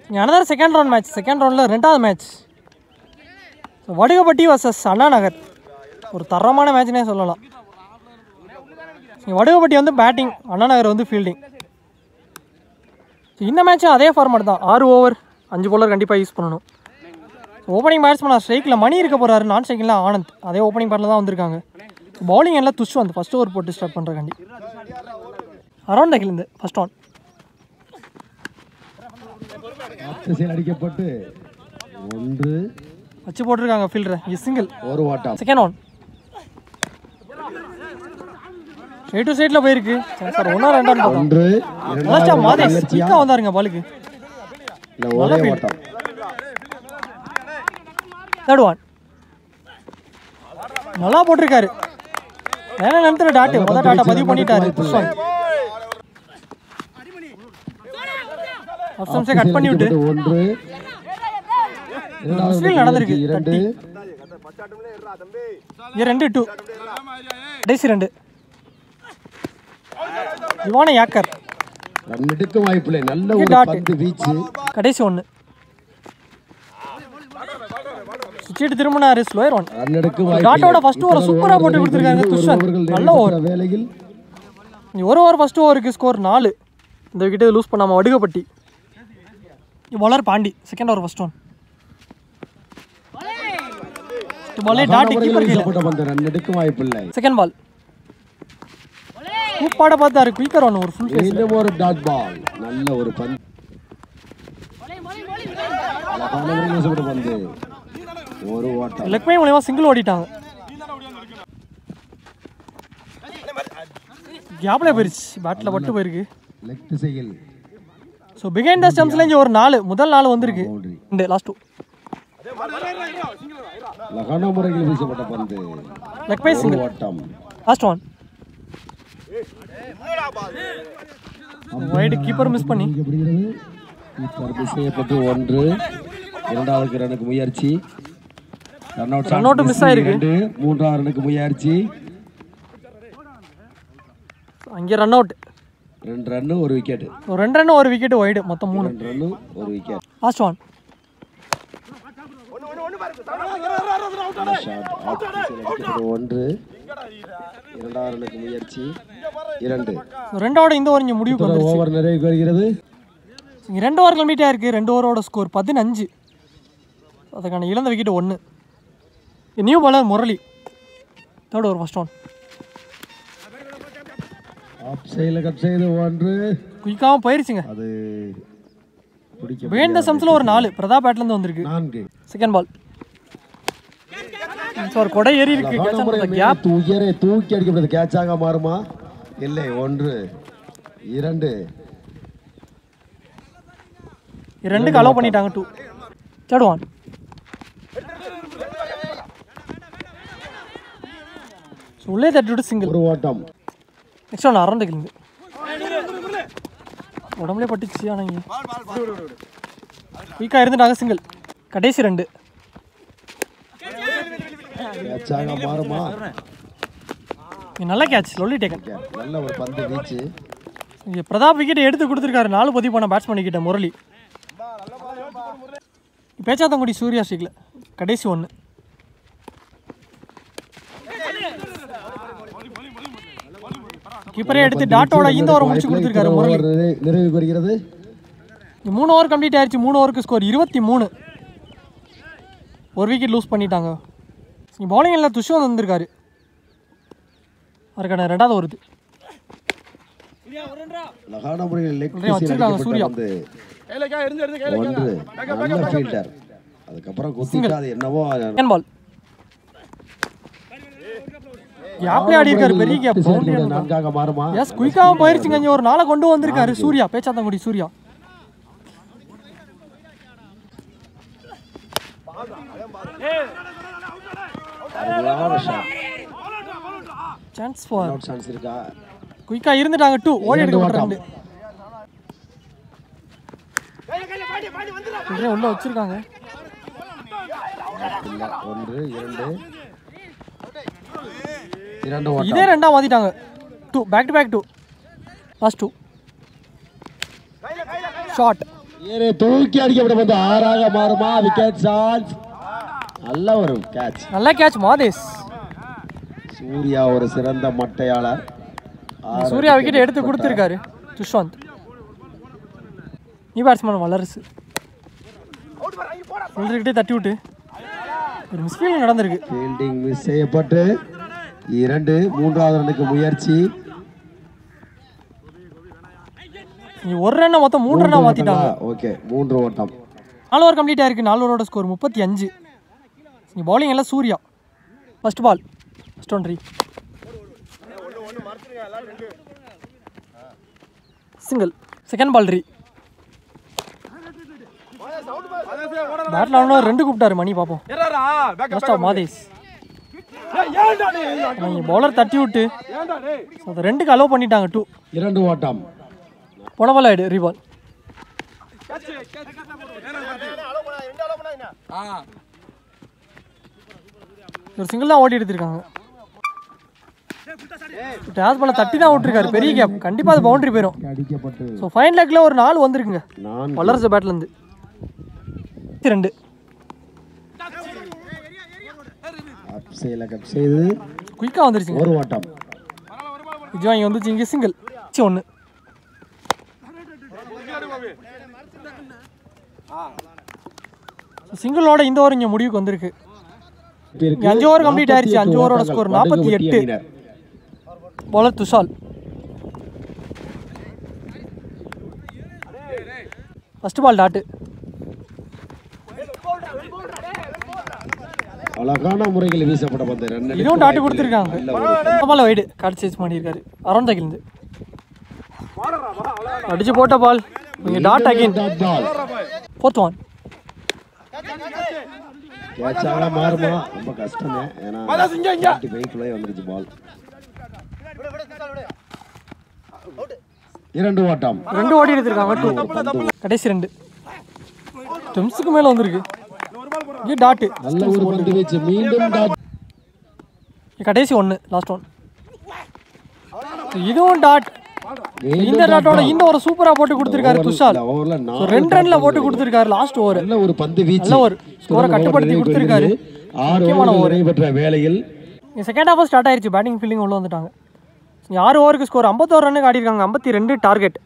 another second round match. Second round ரெண்டாவது match. Vadugapatti vs Anna Nagar. ஒரு தரமான மேட்ச்னே சொல்லலாம். வடுகப்பட்டி வந்து பேட்டிங், அண்ணா நகர் வந்து ஃபீல்டிங். இந்த மேட்சும் அதே ஃபார்மேட் தான். 6 ஓவர் 5 bowler கண்டிப்பாக யூஸ் பண்ணணும். ஓப்பனிங் பேட்ஸ்மேன் ஸ்ட்ரைக்கில் மணி இருக்க போகிறாரு, நான் ஸ்ட்ரைக்கில் ஆனந்த். அதே ஓப்பனிங் பேட்டில் தான் வந்திருக்காங்க. பவுலிங் எல்லாம் துஷ் வந்து ஃபஸ்ட் ஓவர் போட்டு ஸ்டார்ட் பண்ணுறக்காண்டி. அரௌண்ட் தைக்கிலேருந்து ஃபஸ்ட் ஆன் அடிக்கப்பட்டு 1 வச்சு போட்டிருக்காங்க ஃபீல்டர். சிங்கிள் ஒரு வாட்டம். செகண்ட் ஆன் சைட் டு சைடில் போயிருக்கு. சார் 1 or 2 நல்லா மாதேஷ் குயிக்காக வந்தாருங்க பாலுக்கு. ஒரே வாட்டம். தேர்ட் ஒன் நல்லா போட்டிருக்காரு. வேற நேரத்தில் டாட்டு முதல் டாட்டை பதிவு பண்ணிட்டாரு. புஷ்வான் ஆப்ஷன்ஸை கட் பண்ணி விட்டு 1 நடந்திருக்கு. 2 2 கடைசி 2 இவான யாக்கர் ரன் எடுக்க வாய்ப்பில்லை. நல்ல ஒரு பந்து வீச்சு. கடைசி 1 சுச்சிட்டு திரும்பினாரு. ஸ்லோயர் 1 ரன் எடுக்க வாய்ப்பில்லை. டாட்டோட ஃபர்ஸ்ட் ஓவர் சூப்பரா போட்டு கொடுத்திருக்காங்க துஷ்வந்த். நல்ல ஓவர் வேளையில் ஒரு ஓவர் ஃபர்ஸ்ட் ஓவருக்கு ஸ்கோர் 4. இந்த விக்கெட்டை லூஸ் பண்ணாம Vadugapatti. Bowler Pandi second over first one. பாலே டாட் கீப்பர் கையில போட்ட ரன் எடுக்க வாய்ப்பில்லை. செகண்ட் பால் கூப்பாட பார்த்தாரு. குயிக்கர் ஒன் ஒரு ஃபுல் ஃபேஸ். இந்த ஒரு டாட் பால். நல்ல ஒரு பந்து. பந்து ஒரு ஓட்டம். லெக் பை மூலமா சிங்கிள் ஓடிட்டாங்க. கேப்ல போயிருச்சு. பேட்ல பட்டு போயிருக்கு. லெக் திசையில். ஸோ பிகைண்ட் த ஸ்டம்ப்ஸ்ல இங்கே ஒரு 4 முதல் 4 வந்திருக்கு. இந்த லாஸ்ட் 2 லகான முறையில் வீசப்பட்ட பந்து. லெக் பை சிங்கிள் ஓட்டம். Last one wide keeper miss பண்ணி கீப்பர் மிஸ் செய்யப்பட்டு 1. இரண்டாவது ரனுக்கு முயற்சி. ரன் அவுட் மிஸ் ஆயிருக்கு. 3ஆவது ரனுக்கு முயற்சி. அங்கே run out. 2 run 1 wicket. 2 run 1 wicket wide மொத்தம் 3 run 1 wicket. Last one shot off 1. இரண்டாவது ரனுக்கு முயற்சி. 2. ரெண்டோட இந்த ஓவர் இங்கே முடிவுக்கு வந்துருச்சு. ஓவர் நிறைவுக்கு வருகிறது. 2 ஓவர் கம்ப்ளீட் ஆயிருக்கு. 2 ஓவரோட ஸ்கோர் 15. அதுக்கான இழந்த wicket 1. New bowler Murali third over first one. Off சைடுல கட் செய்து 1. குயிக்காக போயிருச்சுங்க. அது பிடிக்க பிகைண்ட் த ஸ்டம்ப்ஸ்ல ஒரு 4 பிரதாப் பேட்ல இருந்து வந்திருக்கு. 4. செகண்ட் பால் சார் கொடை ஏறி இருக்கு. கேப் தூக்கி அடிக்கப்படுது. கேட்சாக மாறுமா? இல்லை. 1 2 2க்கு அலோவ் பண்ணிட்டாங்க. 2 தேர்ட் ஒன் உள்ளே தட்டிவிட்டு சிங்கிள் ஒரு ஓட்டம். நெக்ஸ்ட் ஒன் அரௌண்ட் கிளம்பு உடம்புலே பட்டுச்சு. ஆனால் இங்கே வீக்காக இருந்துட்டாங்க. சிங்கிள் கடைசி 2 கேட்சாக மாறுமா? நல்ல கேட்ச் லொல்லி டேக்கன். நல்ல ஒரு பந்து வீச்சு. இங்கே பிரதாப் விக்கெட்டை எடுத்து கொடுத்துருக்காரு. 4 பதிவு பண்ண பேட்ஸ்மேன் கிட்ட முரளி. பேச்சாத்தங்குடி சூர்யா ஸ்ட்ரீக்கில் கடைசி 1. கீப்பரே எடுத்து டாட்டோட இந்த ஓவர் முடிச்சு கொடுத்துருக்காரு முரளி. நிறைவுக்கு வருகிறது. 3 ஓவர் கம்ப்ளீட் ஆயிடுச்சு. 3 ஓவருக்கு ஸ்கோர் 23. ஒரு விக்கெட் லூஸ் பண்ணிட்டாங்க. பவுலிங் எல்லாம் துஷ்வந்த் வந்திருக்காரு. அவருக்கான 2வது வருது. வச்சிருக்காங்க சூர்யா. 1 நல்ல ஃபீல்டர். அதுக்கப்புறம் குத்திட்டா அது என்னவோ. செகண்ட் பால் கேப்ல ஆடி இருக்காரு. பெரிய கேப். 4ஆக மாறுமா? எஸ் குயிக்காக போயிருச்சுங்க. இங்கே ஒரு 4 கொண்டு வந்திருக்காரு Surya. Pechathangudi Surya. Chance for out chance இருக்கா? குயிக்காக இருந்துட்டாங்க. 2 ஓடி எடுக்க 2 உள்ள வச்சிருக்காங்க. 1 2 இதே 2ஆ மாத்திட்டாங்க. 2 back to back 2 last 2 shot ஏறே தூக்கி அடிக்கப்பட்ட பந்து 6 மாறுமா? Wicket chance. நல்ல ஒரு கேட்ச். நல்ல கேட்ச் மாதேஷ். சூர்யா ஒரு சிறந்த மட்டையாளர். சூர்யா விக்கெட் எடுத்து கொடுத்துருக்காரு துஷ்வந்த். நீ பேட்ஸ்மேன் வளர்ஸ் சொல்லிக்கிட்டே தட்டி விட்டு ஒரு மிஸ்ஃபீல்டிங் நடந்திருக்கு. ஃபீல்டிங் மிஸ் செய்யப்பட்டு 2 3வது ரன்னுக்கு முயற்சி. நீ ஒரு ரன்னை மொத்தம் 3 ரன்னா மாத்திட்டாங்க. ஓகே 3 ஓட்டம். 4 ஓவர் கம்ப்ளீட் ஆயிருக்கு. 4 ஓவரோட ஸ்கோர் 35. நீ பவுலிங் எல்லாம் Surya. First ball first one 3 single. Second ball 3 பேட்ல ஆனா 2 கூப்பிட்டாரு மணி. பாப்போம் லாஸ்ட் ஆஃப் மாதேஷ். பவுலர் தட்டி விட்டு 2க்கு அலோவ் பண்ணிட்டாங்க. 2 2 ஓட்டம். போன பால் ஆயிடு ரீபால். ஒரு சிங்கிள் தான் ஓட்டி எடுத்திருக்காங்க. டாஸ் பால தட்டி தான் விட்டுருக்காரு. பெரிய கேப். கண்டிப்பா அது பவுண்டரி போயிடும். ஸோ ஃபைன் லெக்ல ஒரு 4 வந்திருக்குங்க வளர்ஸ் பேட்ல இருந்து. 2 குயிக்கா வந்துருச்சு. ஒரு ஓட்டம். விஜய் இங்க வந்துச்சு. இங்க சிங்கிள் 1. சிங்கிளோட இந்த ஓவர் இங்க முடிவுக்கு வந்திருக்கு. 5 ஓவர் கம்ப்ளீட் ஆயிருச்சு. 5 ஓவரோட score 48. Bowler Tushal. First ball dot. அழகான முறையில் வீசப்பட்ட பந்து. இதுவும் டாட் கொடுத்திருக்காங்க. பால் வைடு கார்ட் சேஸ் பண்ணியிருக்காரு. அரௌண்ட் த கில்ந்து அடிச்சு போட்ட பால். இங்க டாட் அகைன். 4th one. கேட்சாக மாறுமா? ரொம்ப கஷ்டமே. ஏன்னா 45 வந்துருச்சு பால். 2 ஓட்டம். 2 ஓடி எடுத்திருக்காங்க. 2 கடைசி 2 டெம்ஸ்க்கு மேல வந்திருக்கு. இங்க டாட். நல்ல ஒரு பந்து வீச்சு. மீண்டும் டாட். கடைசி 1 லாஸ்ட் ஒன். இதுவும் டாட். இந்த டாட்டோட இந்த ஒரு சூப்பரா போட்டு கொடுத்திருக்காரு துஷால். 2 ரன்ல போட்டு கொடுத்திருக்காரு லாஸ்ட் ஓவர். நல்ல ஒரு பந்து வீச்சு. நல்ல ஒரு ஸ்கோரை கட்டுப்படுத்தி கொடுத்திருக்காரு. 6 ஓவர் பெற்ற வேளையில் செகண்ட் ஹாஃப் ஸ்டார்ட் ஆயிருச்சு. பேட்டிங் ஃபீல்டிங் உள்ள வந்துட்டாங்க. 6 ஓவருக்கு ஸ்கோர் 51 ரன்னுக்கு ஆடிருக்காங்க. 52 டார்கெட்.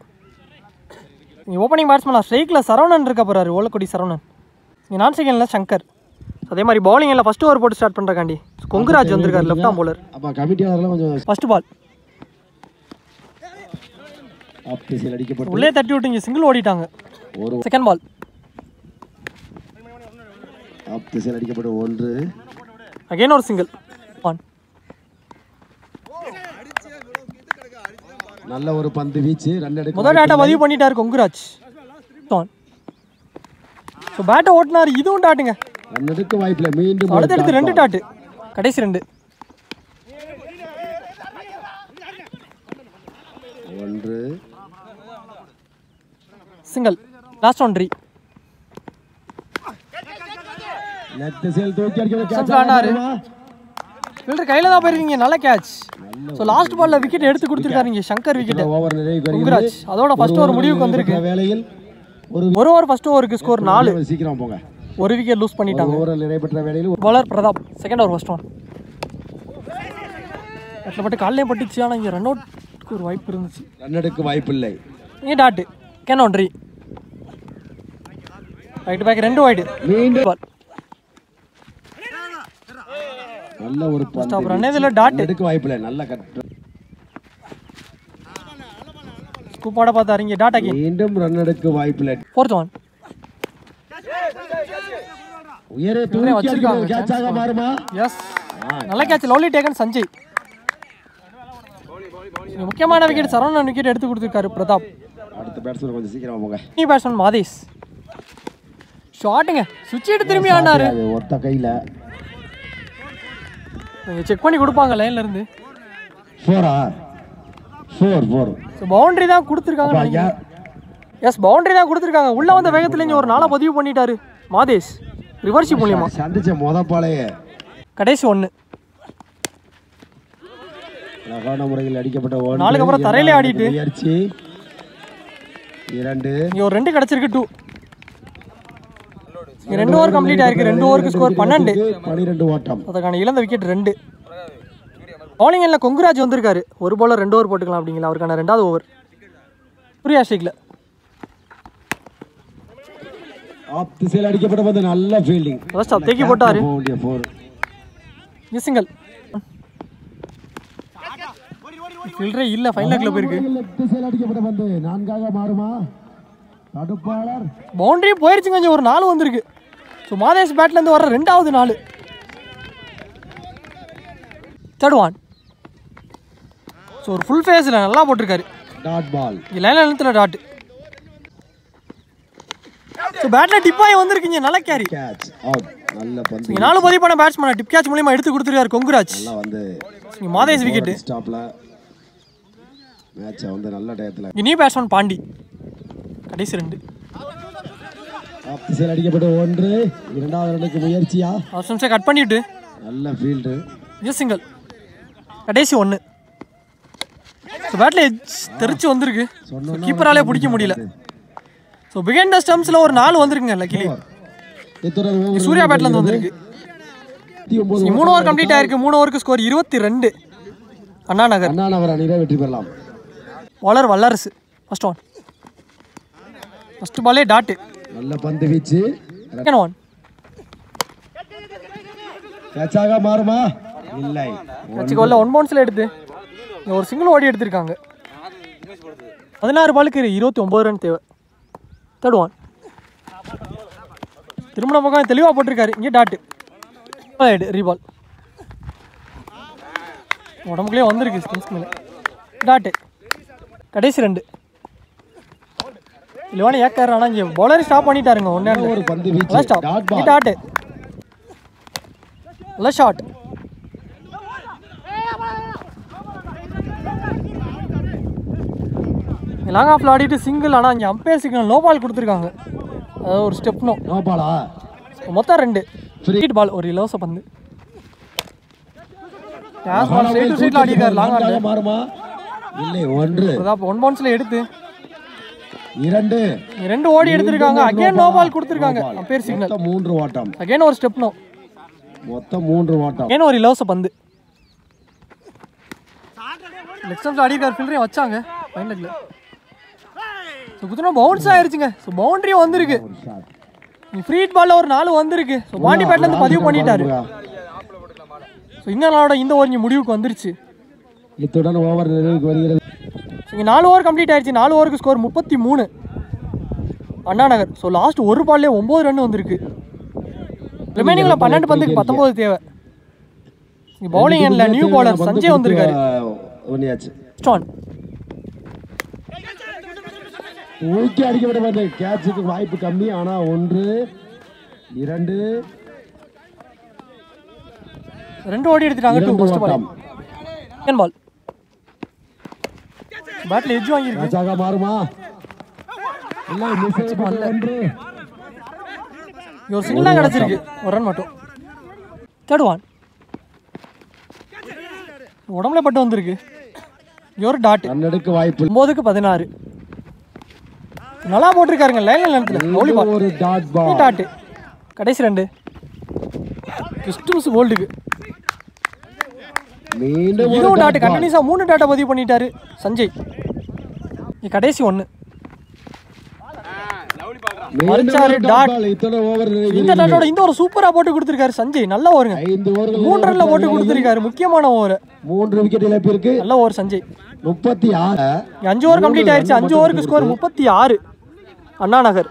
ஓப்பனிங் பேட்ஸ்மேன் ஸ்ட்ரைக்ல சரவணன் இருக்க போறாரு. ஓலக்குடி சரவணன். இங்கே நான் செகண்ட்ல சங்கர். அதே மாதிரி பவுலிங் எல்லாம் ஃபர்ஸ்ட் ஓவர் போட்டு ஸ்டார்ட் பண்றக்காண்டி கொங்குராஜ் வந்திருக்காரு லெஃப்ட் ஆம் பவுலர். அப்ப கமிட்டியாளர்லாம் கொஞ்சம் ஃபர்ஸ்ட் பால் ஆஃப் திசையில் அடிக்கப்பட்டு உள்ளே தட்டி விட்டு இங்கே சிங்கிள் ஓடிட்டாங்க. செகண்ட் பால் ஆஃப் திசையில் அடிக்கப்பட்டு 1. அகைன் ஒரு சிங்கிள். ஒன். நல்ல ஒரு பந்து வீச்சு. ரன் எடுக்க முதல் டாட்டை பதிவு பண்ணிட்டாரு கொங்குராஜ். ஒன். ஸோ பேட்டை ஓட்டினாரு. இதுவும் டாட்டுங்க. ரன் எடுக்க வாய்ப்பில்லை. மீண்டும் அடுத்தடுத்து 2 டாட்டு. கடைசி 2. 1 சிங்கிள். Last one 3. லெஃப்ட் திசையில் தூக்கி அடிக்க கேட்ச் ஆனாரு. ஃபீல்டர் கையில தான் போயிருக்கீங்க. நல்ல கேட்ச். ஸோ லாஸ்ட் பால்ல விக்கெட் எடுத்து கொடுத்துருக்காருங்க சங்கர். விக்கெட் ஓவர் நிறைவு கொங்குராஜ். அதோட ஃபர்ஸ்ட் ஓவர் முடிவுக்கு வந்திருக்கு. வேளையில் ஒரு ஓவர் ஃபர்ஸ்ட் ஓவருக்கு ஸ்கோர் 4. சீக்கிரம் போங்க. ஒரு விக்கெட் லூஸ் பண்ணிட்டாங்க. ஓவர் நிறைவு பெற்ற வேளையில் bowler Pratap. Second over first one. அட்ல பட்டு கால்லே பட்டுச்சு. ஆனால் இங்கே ரன் அவுட்க்கு ஒரு வாய்ப்பு இருந்துச்சு. ரன் எடுக்க வாய்ப்பில்லை. இங்கே டாட்டு. கேன் ஒன் 3. Right back 2 wide. மீண்டும் நல்ல ஒரு ஸ்டாப் ரன். இதில் டாட் எடுக்க வாய்ப்பில்லை. நல்ல கட். ஸ்கூப்பாட பார்த்தாரு. இங்கே டாட் அகைன். மீண்டும் ரன் எடுக்க வாய்ப்பில்லை. 4th one. உயரே தூக்கி அடிக்க கேட்சாக மாறுமா? எஸ். நல்ல கேட்ச். Lovely taken Sanjay. முக்கியமான விக்கெட் சரவணன் விக்கெட் எடுத்து கொடுத்துருக்காரு பிரதாப். அடுத்த பேட்ஸ்மேன் கொஞ்சம் சீக்கிரமா போங்க. நீ பேட்ஸ்மேன் மாதேஷ். ஷாட்டுங்க. சுவிட்ச் எடுத்து திரும்பி ஆனாரு. ஒத்த கையில செக் பண்ணி கொடுப்பாங்க லைன்ல இருந்து. 4 ஸோ பவுண்டரி தான் கொடுத்துருக்காங்க. எஸ் பவுண்டரி தான் கொடுத்துருக்காங்க. உள்ள வந்த வேகத்துல இங்கே ஒரு 4 பதிவு பண்ணிட்டாரு மாதேஷ். ரிவர்ஷிப் மூலியமா சந்திச்ச மொதப்பாளைய கடைசி 1. அழகான முறையில் அடிக்கப்பட்ட 1. 4க்கு அப்புறம் தரையிலே ஆடிட்டு முயற்சி. 2 இங்கே ஒரு 2 கிடச்சிருக்கு 2. இங்கே 2 ஓவர் கம்ப்ளீட் ஆயிருக்கு. 2 ஓவருக்கு ஸ்கோர் 12 ஓட்டம். அதுக்கான இழந்த விக்கெட் 2. பவுலிங் எண்ணில் கொங்குராஜ் வந்திருக்காரு. ஒரு பாலர் 2 ஓவர் போட்டுக்கலாம் அப்படிங்களா. அவருக்கான 2வது ஓவர் சூர்யா ஷேக்கில் ஆப் திசையில் அடிக்கப்பட்ட பந்து நல்ல ஃபீல்டிங். ஃபர்ஸ்ட் ஆஃப் தேக்கி போட்டாரு. சிங்கிள் ஃபீல்டரே இல்லை. ஃபைனல் லெக்கில் போயிருக்கு. திசையில் அடிக்கப்பட்ட பந்து 4ஆக மாறுமா? தடுப்பாளர் பவுண்டரி போயிருச்சு. கொஞ்சம் ஒரு 4 வந்திருக்கு. ஸோ மாதேஷ் பேட்லேருந்து வர 2வது 4. Third one. ஸோ ஒரு ஃபுல் ஃபேஸில் நல்லா போட்டிருக்காரு. Dot ball. லைனில் நிலத்தில் டாட். ஸோ பேட்டில் டிப்பாகி வந்திருக்கீங்க. நல்ல கேரி. Catch out. நல்ல பந்து. இங்கே 4 பதிவு பண்ண பேட்ஸ்மேனை டிப் கேட்ச் மூலியமாக எடுத்து கொடுத்துருக்காரு கொங்குராஜ். நல்லா வந்து இங்கே மாதேஷ் விக்கெட்டு. ஸ்டாப்ல மேட்சை வந்து நல்ல டயத்தில். இனி பேட்ஸ்மேன் பாண்டி கடைசி 2. ஆப் திசையில் அடிக்கப்பட்ட 1. 2வது ரனுக்கு முயற்சியா? ஆப்ஷன்ஸை கட் பண்ணிவிட்டு நல்ல ஃபீல்டு. சிங்கிள் கடைசி 1. ஸோ பேட்டில் எட்ஜ் தெரிச்சு வந்திருக்கு. கீப்பராலே பிடிக்க முடியல. ஸோ பிகைண்ட் த ஸ்டம்ப்ஸில் ஒரு 4 வந்திருக்குங்க. லக்கிலி சூர்யா பேட்லேருந்து வந்திருக்கு. 3 ஓவர் கம்ப்ளீட் ஆயிருக்கு. 3 ஓவருக்கு ஸ்கோர் 22. அண்ணா நகர் அணியில வெற்றி பெறலாம். பாலர் வல்லரசு. First one. ஃபர்ஸ்ட் பாலே டாட்டு. நல்ல பந்து வீச்சு. Second one. கேட்சாக மாறுமா? இல்லை. கட்சிக்கு வரல. 1 பவுன்ஸில் எடுத்து ஒரு சிங்கிள் ஓடி எடுத்திருக்காங்க. 16 பாலுக்கு 29 ரன் தேவை. Third one. திருமண பக்கம் தெளிவாக போட்டிருக்காரு. இங்கே டாட்டு. ரீபால் உடம்புக்குள்ளே வந்திருக்கு. ஸ்பின்ஸ்க்கு மேலே டாட்டு. கடைசி 2. இல்லைவான ஏக்காரு. ஆனால் இங்கே பவுலர் ஸ்டாப் பண்ணிட்டாருங்க. ஒரு பந்து நல்லா ஸ்டாப். டாட்டு. நல்லா ஷாட். லாங் ஆஃப்ல ஆடிட்டு சிங்கிள். ஆனால் இங்கே அம்பையர் சிக்னல் நோ பால் கொடுத்துருக்காங்க. அதாவது ஒரு ஸ்டெப் நோ பாலா. மொத்தம் 2 ஃப்ரீ பால். ஒரு இலவச பந்து. ஸ்ட்ரைட் டு ஸ்ட்ரைட்ல ஆடிட்டார். லாங் ஆன்ல மாறுமா? இல்லை. 1. அதான் 1 பவுன்ஸ்ல எடுத்து 2 ஓடி எடுத்திருக்காங்க. அகைன் நோ பால் கொடுத்துருக்காங்க. Umpire signal. 3 ஓட்டம். அகைன் ஒரு ஸ்டெப் நோ. மொத்தம் 3 ஓட்டம். அகைன் ஒரு இலவச பந்து. லெக் ஸ்டம்ப்ல ஆடிட்டார். ஃபீல்டரையும் வச்சாங்க ஃபைனல்ல. ஸோ குத்துனா பவுன்ஸ் ஆயிருச்சுங்க. ஸோ பவுண்டரி வந்திருக்கு. ஃப்ரீ பால்ல ஒரு 4 வந்திருக்கு. ஸோ பாண்டி பேட்லேருந்து பதிவு பண்ணிட்டாரு. ஸோ இன்னொரு இந்த ஓவர் இங்கே முடிவுக்கு வந்துருச்சு. இத்துடன் ஓவர் நிறைவுக்கு வருகிறது. இங்கே 4 ஓவர் கம்ப்ளீட் ஆயிடுச்சு. 4 ஓவருக்கு score 33. Anna Nagar. So last ஒரு பால்லே 9 ரன் வந்திருக்கு. ரிமைனிங்கில் 12 பந்துக்கு 19 தேவை. இங்கே பவுலிங் எண்ணில் நியூ பாலர் சஞ்சய் வந்திருக்காரு. ஸ்டான் ஊக்கி அடிக்கப்பட்ட பந்து. கேட்சுக்கு வாய்ப்பு கம்மி. ஆனால் 1 2 ஓடி எடுத்துட்டாங்க. 2 ஃபர்ஸ்ட் பால். Second ball. பேட்ல எட்ஜ் வாங்கிருக்கு. கேட்சாக மாறுமா? இல்லை. மிஸ் பண்ணல. ஒரு சிங்கிள் தான் கிடச்சிருக்கு. ஒரு ரன் மட்டும். Third one. உடம்புல பட்டு வந்திருக்கு. ஒரு டாட். ரன்னெடுக்க வாய்ப்பு. 9க்கு 16. நல்லா போட்டிருக்காருங்க. லைன்ல நேரத்தில் ஒரு டாட் பால். டாட். கடைசி 2. கிறிஸ்டம்ஸ் போல்டுக்கு மீண்டும் இதுவும் டாட். கண்டினியூஸா 3 டாட்டை பதிவு பண்ணிட்டாரு சஞ்சய். கடைசி 1. மறுச்சாரு டாட். இந்த டாட்டோட இந்த ஒரு சூப்பரா போட்டு கொடுத்திருக்காரு சஞ்சய். நல்ல ஓவருங்க. 3 ரன்ல போட்டு கொடுத்திருக்காரு. முக்கியமான ஓவர். 3 விக்கெட் இழப்பிற்கு. நல்ல ஓவர் சஞ்சய். 36. 5 ஓவர் கம்ப்ளீட் ஆயிருச்சு. 5 ஓவருக்கு score 36. Anna Nagar.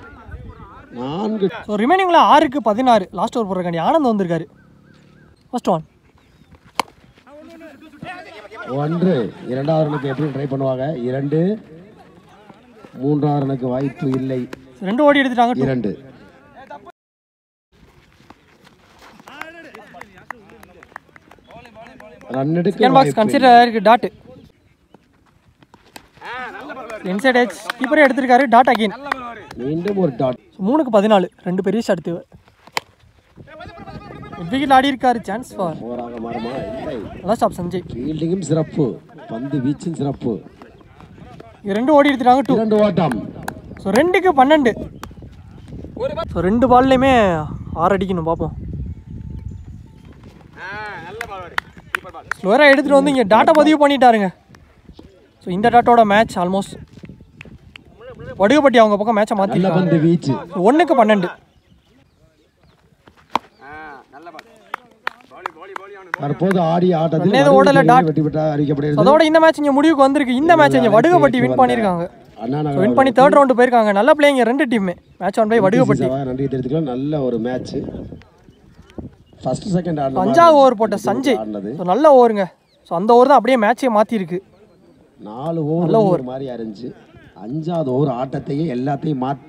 4. So ரிமைனிங்ல 6க்கு 16. Last over போடுறக்காண்டி Anand வந்திருக்காரு. First one. 1. 2வது ரனுக்கு எப்படி ட்ரை பண்ணுவாங்க? 2. 3வது ரனுக்கு வாய்ப்பு இல்லை. 2 ஓடி எடுத்துட்டாங்க. 2. ரன் எடுக்க பாக்ஸ் கன்சிடர் ஆயிருக்கு. டாட். இன்சைட் எட்ஜ் கீப்பரே எடுத்திருக்காரு. Dot again. மீண்டும் ஒரு டாட். 3க்கு 14. 2 பெரிய ஷாட் தேவை. விக்கெட் ஆடி இருக்காரு. சான்ஸ் ஃபார் ஓவராக மாறுமா? இல்லை. நல்லா ஸ்டாப் சஞ்சய். ஃபீல்டிங்கும் சிறப்பு. பந்து வீச்சும் சிறப்பு. 2 ஓடி எடுத்துட்டாங்க. 2 ஓட்டம். ஸோ 2க்கு 12. ஸோ 2 பால்லையுமே 6 அடிக்கணும் பார்ப்போம். ஸ்லோராக எடுத்துகிட்டு வந்து இங்கே டாட்டா பதிவு பண்ணிட்டாருங்க. ஸோ இந்த டாட்டோட மேட்ச் ஆல்மோஸ்ட் வடுகப்பட்டி அவங்க பக்கம் மேட்சை மாற்றிருக்காங்க. 1க்கு 12. தற்போது ஆடிய ஆட்டத்தில் ஓடல டாட் வெற்றி பெற்ற அறிக்கப்படுகிறது. அதோட இந்த மேட்ச் இங்கே முடிவுக்கு வந்திருக்கு. இந்த மேட்ச் இங்கே வடுகப்பட்டி வின் பண்ணியிருக்காங்க. வின் பண்ணி 3rd ரவுண்டு போயிருக்காங்க. நல்ல பிளேயிங் 2 டீமே. Match won by Vadugapatti. நன்றி தெரிவித்துக்கலாம். நல்ல ஒரு மேட்ச். ஃபர்ஸ்ட் செகண்ட் 5வது ஓவர் போட்ட சஞ்சய் நல்ல ஓவருங்க. ஸோ அந்த ஓவர் தான் அப்படியே மேட்சே மாற்றிருக்கு. 4 ஓவர் மாதிரி இருந்துச்சு. 5வது ஓவர் ஆட்டத்தையே எல்லாத்தையும் மாற்றி